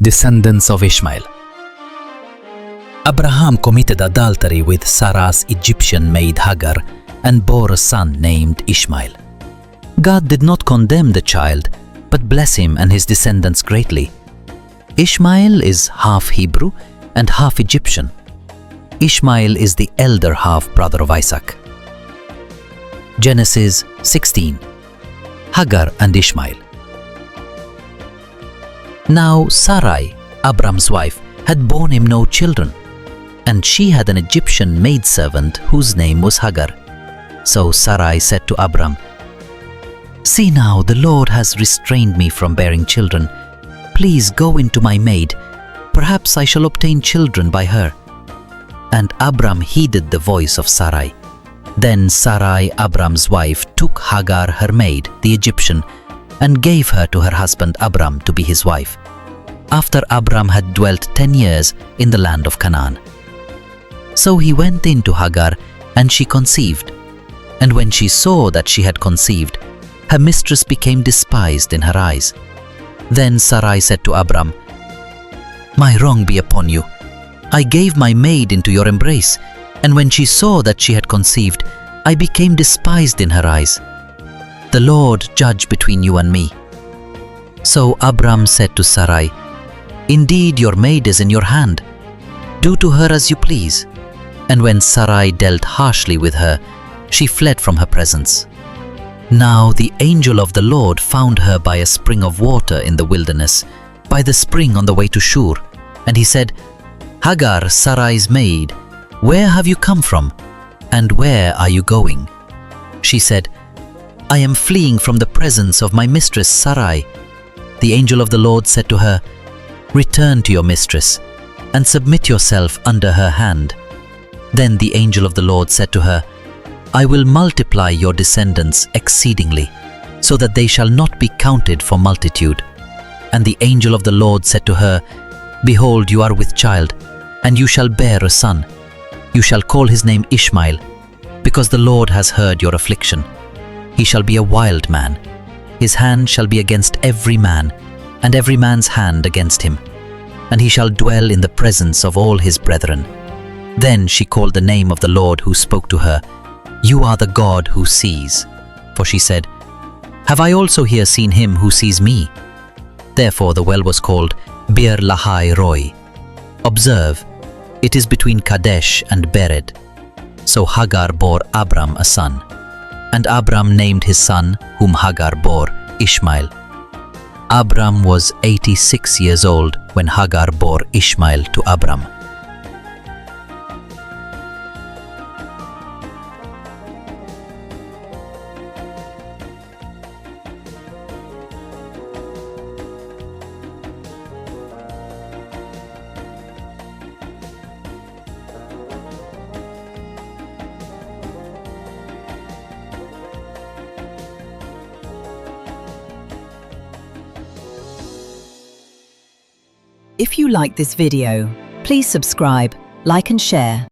Descendants of Ishmael. Abraham committed adultery with Sarah's Egyptian maid Hagar and bore a son named Ishmael. God did not condemn the child, but bless him and his descendants greatly. Ishmael is half Hebrew and half Egyptian. Ishmael is the elder half-brother of Isaac. Genesis 16. Hagar and Ishmael. Now Sarai, Abram's wife, had borne him no children, and she had an Egyptian maidservant whose name was Hagar. So Sarai said to Abram, "See now, the Lord has restrained me from bearing children. Please go into my maid. Perhaps I shall obtain children by her." And Abram heeded the voice of Sarai. Then Sarai, Abram's wife, took Hagar, her maid, the Egyptian, and gave her to her husband Abram to be his wife, after Abram had dwelt 10 years in the land of Canaan. So he went in to Hagar, and she conceived. And when she saw that she had conceived, her mistress became despised in her eyes. Then Sarai said to Abram, "My wrong be upon you. I gave my maid into your embrace, and when she saw that she had conceived, I became despised in her eyes. The Lord judge between you and me." So Abram said to Sarai, "Indeed, your maid is in your hand. Do to her as you please." And when Sarai dealt harshly with her, she fled from her presence. Now the angel of the Lord found her by a spring of water in the wilderness, by the spring on the way to Shur. And he said, "Hagar, Sarai's maid, where have you come from, and where are you going?" She said, "I am fleeing from the presence of my mistress Sarai." The angel of the Lord said to her, "Return to your mistress, and submit yourself under her hand." Then the angel of the Lord said to her, "I will multiply your descendants exceedingly, so that they shall not be counted for multitude." And the angel of the Lord said to her, "Behold, you are with child, and you shall bear a son. You shall call his name Ishmael, because the Lord has heard your affliction. He shall be a wild man. His hand shall be against every man, and every man's hand against him. And he shall dwell in the presence of all his brethren." Then she called the name of the Lord who spoke to her, "You are the God who sees." For she said, "Have I also here seen him who sees me?" Therefore the well was called Bir Lahai Roi. Observe, it is between Kadesh and Bered. So Hagar bore Abram a son, and Abram named his son, whom Hagar bore, Ishmael. Abram was 86 years old when Hagar bore Ishmael to Abram. If you like this video, please subscribe, like and share.